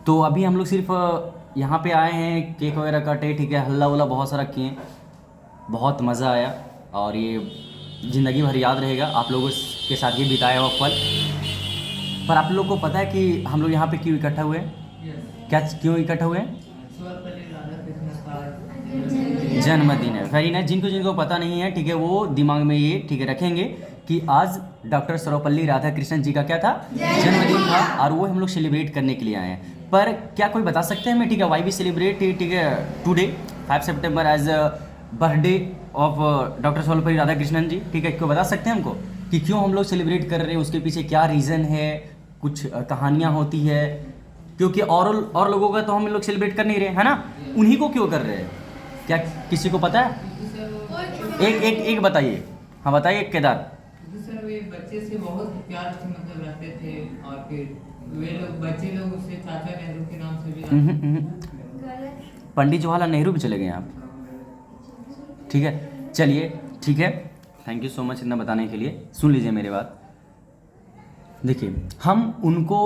तो अभी हम लोग सिर्फ यहाँ पे आए हैं, केक वगैरह काटे, ठीक है, हल्ला वल्ला बहुत सारा किए, बहुत मज़ा आया और ये ज़िंदगी भर याद रहेगा आप लोगों के साथ ये बिताया हुआ पल। पर आप लोग को पता है कि हम लोग यहाँ पे क्यों इकट्ठा हुए हैं? क्या क्यों इकट्ठा हुए हैं? जन्मदिन है, वेरी नाइस। जिनको जिनको पता नहीं है, ठीक है, वो दिमाग में ये, ठीक है, रखेंगे कि आज डॉक्टर सर्वपल्ली राधाकृष्णन जी का क्या था, जन्मदिन था, और वो हम लोग सेलिब्रेट करने के लिए आए हैं। पर क्या कोई बता सकते हैं हमें, ठीक है, वाई वी सेलिब्रेट, ठीक है, टुडे 5 सितंबर as birthday of doctor Sarvepalli Radhakrishnan ji, ठीक है, क्यों बता सकते हैं हमको कि क्यों हम लोग सेलिब्रेट कर रहे हैं, उसके पीछे क्या रीज़न है? कुछ कहानियाँ होती है, क्योंकि और लोगों का तो हम लोग सेलिब्रेट कर नहीं रहे, है ना, उन्हीं को क्यों कर रहे हैं? क्या किसी को पता है? एक बताइए। हाँ बताइए केदार। सर वे बच्चे से बहुत प्यार से मतलब रहते थे और फिर वे लोग बच्चे लोग उसे चाचा नेहरू के नाम से भी पंडित जवाहरलाल नेहरू भी चले गए आप, ठीक है, चलिए, ठीक है, थैंक यू सो मच इतना बताने के लिए। सुन लीजिए मेरी बात, देखिए, हम उनको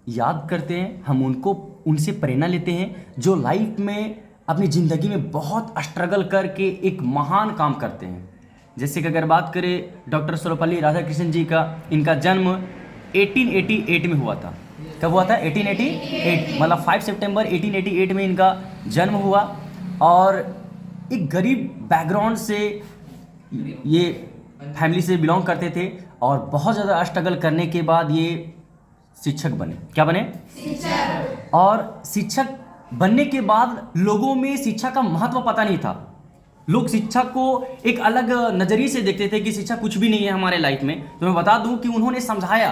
याद करते हैं, हम उनसे प्रेरणा लेते हैं जो लाइफ में अपनी ज़िंदगी में बहुत स्ट्रगल करके एक महान काम करते हैं। जैसे कि अगर बात करें डॉक्टर सर्वपल्ली राधाकृष्णन जी का, इनका जन्म 1888 में हुआ था। कब हुआ था? 1888, मतलब 5 सितंबर 1888 में इनका जन्म हुआ। और एक गरीब बैकग्राउंड से ये फैमिली से बिलोंग करते थे और बहुत ज़्यादा स्ट्रगल करने के बाद ये शिक्षक बने। क्या बने? शिक्षक। और शिक्षक बनने के बाद लोगों में शिक्षा का महत्व पता नहीं था। लोग शिक्षा को एक अलग नज़रिए से देखते थे कि शिक्षा कुछ भी नहीं है हमारे लाइफ में। तो मैं बता दूं कि उन्होंने समझाया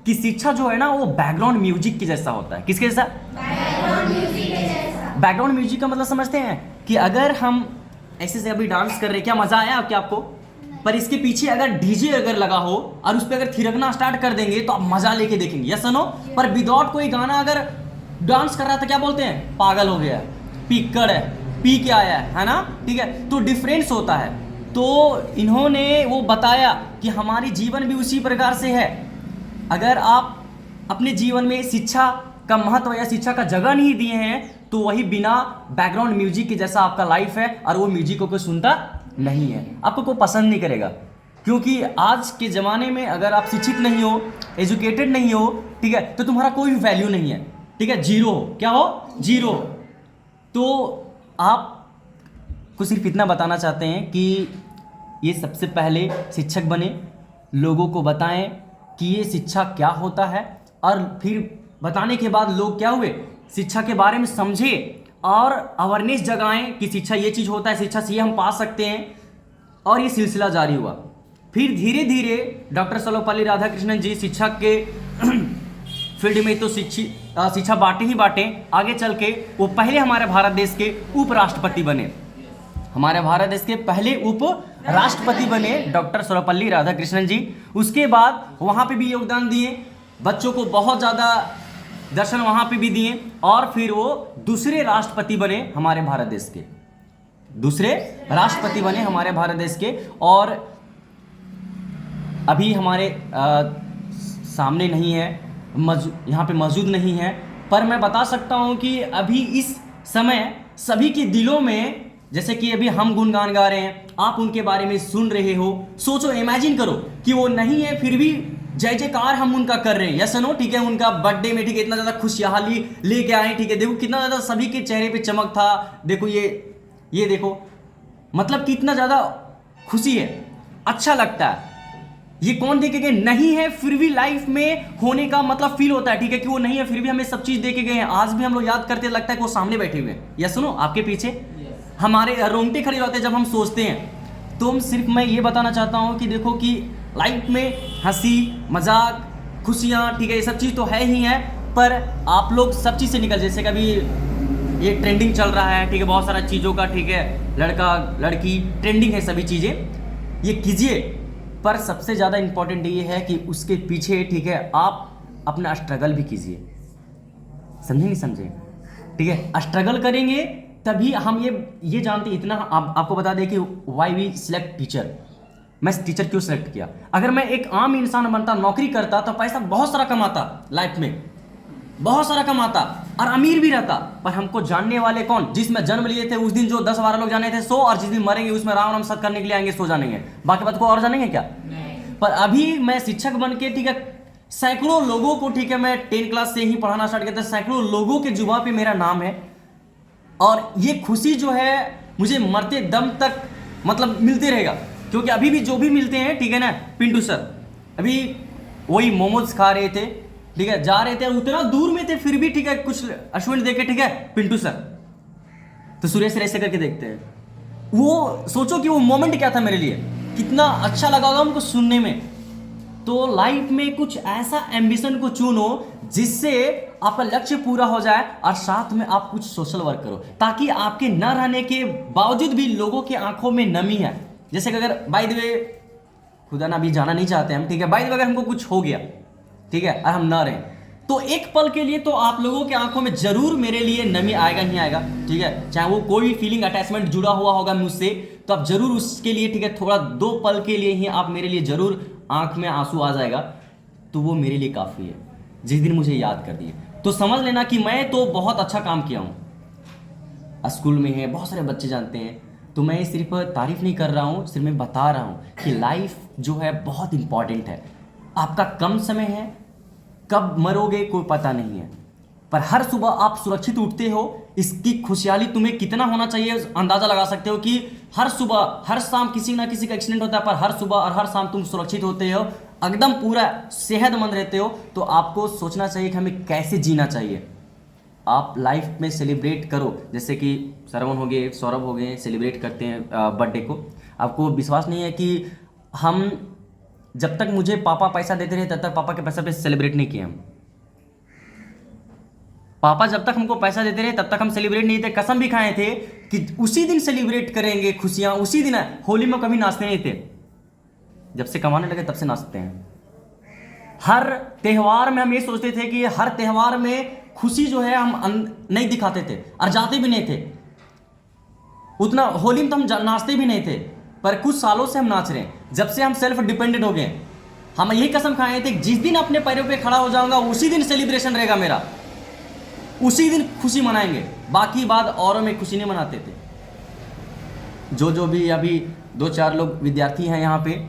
कि शिक्षा जो है ना, वो बैकग्राउंड म्यूजिक के जैसा होता है। किसके जैसा? बैकग्राउंड म्यूजिक के जैसा। बैकग्राउंड म्यूजिक का मतलब समझते हैं कि अगर हम ऐसे से अभी डांस कर रहे हैं, क्या मज़ा आया आपको? पर इसके पीछे अगर डीजे अगर लगा हो और उस पर अगर थिरकना स्टार्ट कर देंगे तो आप मजा लेके देखेंगे, यस नो? पर विदाउट कोई गाना अगर डांस कर रहा था, क्या बोलते हैं? पागल हो गया, पिक्कड़ है, पी के आया है ना, ठीक है। तो डिफरेंस होता है। तो इन्होंने वो बताया कि हमारी जीवन भी उसी प्रकार से है। अगर आप अपने जीवन में शिक्षा का महत्व या शिक्षा का जगह नहीं दिए हैं तो वही बिना बैकग्राउंड म्यूजिक के जैसा आपका लाइफ है, और वो म्यूजिक को कोई सुनता नहीं है, आपको कोई पसंद नहीं करेगा। क्योंकि आज के ज़माने में अगर आप शिक्षित नहीं हो, एजुकेटेड नहीं हो, ठीक है, तो तुम्हारा कोई भी वैल्यू नहीं है, ठीक है, जीरो हो। क्या हो? जीरो। तो आप को सिर्फ इतना बताना चाहते हैं कि ये सबसे पहले शिक्षक बने, लोगों को बताएं कि ये शिक्षा क्या होता है, और फिर बताने के बाद लोग क्या हुए, शिक्षा के बारे में समझे और अवेयरनेस जगाएं कि शिक्षा ये चीज़ होता है, शिक्षा से ये हम पा सकते हैं। और ये सिलसिला जारी हुआ। फिर धीरे धीरे डॉक्टर सर्वपल्ली राधाकृष्णन जी शिक्षा के फील्ड में तो शिक्षा बांटे ही बांटे, आगे चल के वो पहले हमारे भारत देश के उपराष्ट्रपति बने। हमारे भारत देश के पहले उपराष्ट्रपति बने डॉक्टर सर्वपल्ली राधाकृष्णन जी। उसके बाद वहाँ पे भी योगदान दिए, बच्चों को बहुत ज़्यादा दर्शन वहाँ पे भी दिए, और फिर वो दूसरे राष्ट्रपति बने हमारे भारत देश के, दूसरे राष्ट्रपति बने हमारे भारत देश के। और अभी हमारे सामने नहीं है, यहाँ पे मौजूद नहीं है, पर मैं बता सकता हूँ कि अभी इस समय सभी के दिलों में, जैसे कि अभी हम गुणगान गा रहे हैं, आप उनके बारे में सुन रहे हो, सोचो, इमेजिन करो कि वो नहीं है फिर भी जय जयकार हम उनका कर रहे हैं, यस नो, ठीक है, उनका बर्थडे में, ठीक है, इतना ज़्यादा खुशहाली लेके आए, ठीक है, देखो कितना ज़्यादा सभी के चेहरे पे चमक था, देखो ये देखो, मतलब कितना ज़्यादा खुशी है, अच्छा लगता है। ये कौन देखे नहीं है फिर भी लाइफ में होने का मतलब फील होता है, ठीक है, कि वो नहीं है फिर भी हमें सब चीज़ देके गए हैं। आज भी हम लोग याद करते, लगता है कि वो सामने बैठे हुए हैं, यस सुनो, आपके पीछे हमारे रोंगटे खड़े होते हैं जब हम सोचते हैं। तो सिर्फ मैं ये बताना चाहता हूँ कि देखो कि लाइफ में हंसी मजाक खुशियाँ, ठीक है, ये सब चीज़ तो है ही है, पर आप लोग सब चीज़ से निकल, जैसे कभी ये ट्रेंडिंग चल रहा है, ठीक है, बहुत सारा चीज़ों का, ठीक है, लड़का लड़की ट्रेंडिंग है, सभी चीज़ें ये कीजिए, पर सबसे ज़्यादा इम्पॉर्टेंट ये है कि उसके पीछे, ठीक है, आप अपना स्ट्रगल भी कीजिए। समझे नहीं समझे? ठीक है, स्ट्रगल करेंगे तभी हम ये जानते हैं। इतना आपको बता दें कि वाई वी सिलेक्ट टीचर, मैं टीचर क्यों सेलेक्ट किया। अगर मैं एक आम इंसान बनता, नौकरी करता, तो पैसा बहुत सारा कमाता लाइफ में, बहुत सारा कमाता और अमीर भी रहता, पर हमको जानने वाले कौन? जिसमें जन्म लिए थे उस दिन जो 10-12 लोग जाने थे 100, और जिस दिन मरेंगे उसमें राम राम सत करने के लिए आएंगे 100 जानेंगे, बाकी बात को और जानेंगे क्या? नहीं। पर अभी मैं शिक्षक बन के, ठीक है, सैकड़ों लोगों को, ठीक है, मैं 10 क्लास से ही पढ़ाना स्टार्ट किया था, सैकड़ों लोगों के जुबान पे मेरा नाम है, और ये खुशी जो है मुझे मरते दम तक मतलब मिलते रहेगा। क्योंकि अभी भी जो भी मिलते हैं, ठीक है ना, पिंटू सर अभी वही मोमोज खा रहे थे, ठीक है, जा रहे थे, उतना दूर में थे फिर भी, ठीक है, कुछ अश्विन देखे, ठीक है, पिंटू सर, तो सुरेश ऐसे करके देखते हैं। वो सोचो कि वो मोमेंट क्या था मेरे लिए, कितना अच्छा लगा होगा हमको सुनने में। तो लाइफ में कुछ ऐसा एम्बिशन को चुनो जिससे आपका लक्ष्य पूरा हो जाए, और साथ में आप कुछ सोशल वर्क करो, ताकि आपके न रहने के बावजूद भी लोगों की आंखों में नमी है। जैसे कि अगर बाय द वे, खुदा ना, अभी जाना नहीं चाहते हम, ठीक है, बाय द वे अगर हमको कुछ हो गया, ठीक है, और हम ना रहें, तो एक पल के लिए तो आप लोगों की आंखों में जरूर मेरे लिए नमी आएगा ही आएगा, ठीक है, चाहे वो कोई भी फीलिंग अटैचमेंट जुड़ा हुआ होगा मुझसे, तो आप जरूर उसके लिए, ठीक है, थोड़ा 2 पल के लिए ही आप मेरे लिए जरूर आंख में आंसू आ जाएगा, तो वो मेरे लिए काफ़ी है, जिस दिन मुझे याद कर दिए। तो समझ लेना कि मैं तो बहुत अच्छा काम किया हूँ, स्कूल में है, बहुत सारे बच्चे जानते हैं, तो मैं सिर्फ तारीफ नहीं कर रहा हूँ, सिर्फ मैं बता रहा हूँ कि लाइफ जो है बहुत इंपॉर्टेंट है। आपका कम समय है, कब मरोगे कोई पता नहीं है, पर हर सुबह आप सुरक्षित उठते हो, इसकी खुशहाली तुम्हें कितना होना चाहिए अंदाजा लगा सकते हो कि हर सुबह हर शाम किसी ना किसी का एक्सीडेंट होता है, पर हर सुबह और हर शाम तुम सुरक्षित होते हो, एकदम पूरा सेहतमंद रहते हो। तो आपको सोचना चाहिए कि हमें कैसे जीना चाहिए। आप लाइफ में सेलिब्रेट करो, जैसे कि श्रवण हो गए, सौरभ हो गए, सेलिब्रेट करते हैं बर्थडे को। आपको विश्वास नहीं है कि हम जब तक मुझे पापा पैसा देते रहे तब तक पापा के पैसा पे सेलिब्रेट नहीं किए हम। पापा जब तक हमको पैसा देते रहे तब तक हम सेलिब्रेट नहीं थे, कसम भी खाए थे कि उसी दिन सेलिब्रेट करेंगे खुशियां, उसी दिन। होली में कभी नाचते नहीं थे, जब से कमाने लगे तब से नाचते हैं। हर त्यौहार में हम ये सोचते थे कि हर त्यौहार में खुशी जो है हम नहीं दिखाते थे और जाते भी नहीं थे उतना। होली में तो हम नाचते भी नहीं थे, पर कुछ सालों से हम नाच रहे हैं, जब से हम सेल्फ डिपेंडेंट हो गए। हम यही कसम खाए थे जिस दिन अपने पैरों पे खड़ा हो जाऊंगा उसी दिन सेलिब्रेशन रहेगा मेरा, उसी दिन खुशी मनाएंगे, बाकी बाद औरों में खुशी नहीं मनाते थे। जो भी अभी 2-4 लोग विद्यार्थी हैं यहाँ पे,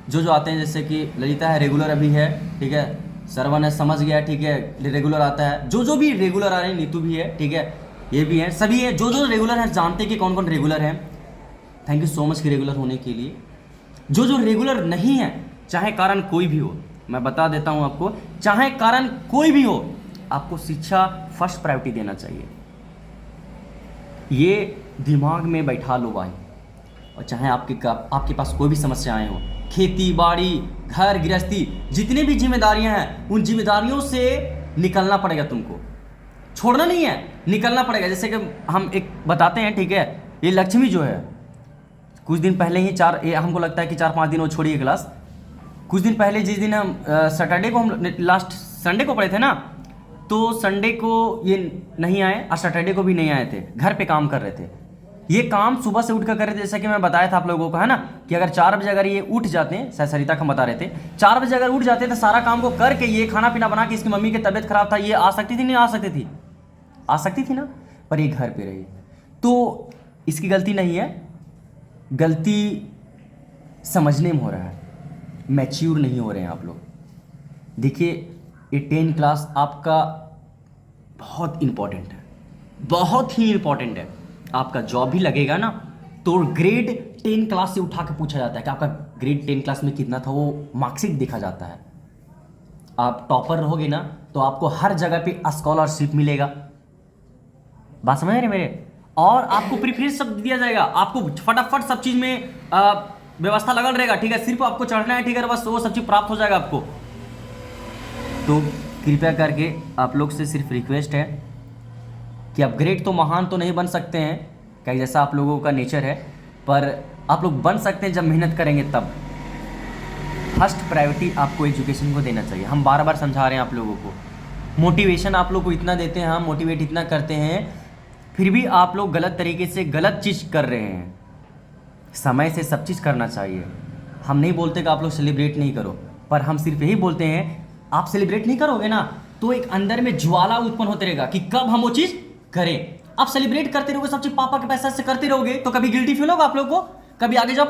जो आते हैं, जैसे कि ललिता है, रेगुलर अभी है, ठीक है, सरवन है, समझ गया, ठीक है, रेगुलर आता है, जो भी रेगुलर आ रहे हैं, नीतू भी है, ठीक है, ये भी है, सभी है, जो रेगुलर है, जानते कि कौन कौन रेगुलर है। थैंक यू सो मच कि रेगुलर होने के लिए। जो रेगुलर नहीं है, चाहे कारण कोई भी हो, मैं बता देता हूँ आपको, चाहे कारण कोई भी हो, आपको शिक्षा फर्स्ट प्रायोरिटी देना चाहिए, ये दिमाग में बैठा लो भाई। और चाहे आपके पास कोई भी समस्याएं हो, खेती बाड़ी, घर गृहस्थी, जितने भी जिम्मेदारियां हैं, उन जिम्मेदारियों से निकलना पड़ेगा तुमको, छोड़ना नहीं है, निकलना पड़ेगा। जैसे कि हम एक बताते हैं, ठीक है, ये लक्ष्मी जो है, कुछ दिन पहले ही हमको लगता है कि 4-5 दिन वो छोड़ी है क्लास। कुछ दिन पहले जिस दिन हम सैटरडे को, हम लास्ट संडे को पढ़े थे ना, तो संडे को ये नहीं आए और सैटरडे को भी नहीं आए थे, घर पे काम कर रहे थे। ये काम सुबह से उठ कर रहे थे, जैसा कि मैं बताया था आप लोगों को, है ना, कि अगर 4 बजे अगर ये उठ जाते हैं, सरिता को बता रहे थे, 4 बजे अगर उठ जाते तो सारा काम को करके, ये खाना पीना बना के, इसकी मम्मी की तबीयत खराब था, ये आ सकती थी, नहीं आ सकती थी? आ सकती थी ना, पर ये घर पे रही। तो इसकी गलती नहीं है, गलती समझने में हो रहा है, मैच्योर नहीं हो रहे हैं आप लोग। देखिए, ये 10 क्लास आपका बहुत इंपॉर्टेंट है, बहुत ही इंपॉर्टेंट है। आपका जॉब भी लगेगा ना, तो ग्रेड 10 क्लास से उठा के पूछा जाता है कि आपका ग्रेड 10 क्लास में कितना था, वो मार्कशीट देखा जाता है। आप टॉपर रहोगे ना, तो आपको हर जगह पे स्कॉलरशिप मिलेगा, बात समझ रहे मेरे, और आपको प्रेफरेंस सब दिया जाएगा, आपको फटाफट सब चीज में व्यवस्था लगल रहेगा, ठीक है, सिर्फ आपको चढ़ना है, ठीक है, बस वो सब चीज प्राप्त हो जाएगा आपको। तो कृपया करके आप लोग से सिर्फ रिक्वेस्ट है कि आप ग्रेट तो महान तो नहीं बन सकते हैं, क्या जैसा आप लोगों का नेचर है, पर आप लोग बन सकते हैं जब मेहनत करेंगे तब। फर्स्ट प्रायोरिटी आपको एजुकेशन को देना चाहिए। हम बार बार समझा रहे हैं आप लोगों को, मोटिवेशन आप लोग को इतना देते हैं, हम मोटिवेट इतना करते हैं, फिर भी आप लोग गलत तरीके से गलत चीज़ कर रहे हैं। समय से सब चीज़ करना चाहिए। हम नहीं बोलते कि आप लोग सेलिब्रेट नहीं करो, पर हम सिर्फ यही बोलते हैं, आप सेलिब्रेट नहीं करोगे ना, तो एक अंदर में ज्वाला उत्पन्न होते रहेगा कि कब हम वो चीज करें। आप सेलिब्रेट करते रहोगे सब चीज पापा के पैसा से करते रहोगे तो कभी गिल्टी फील होगा आप लोग को, कभी आगे जा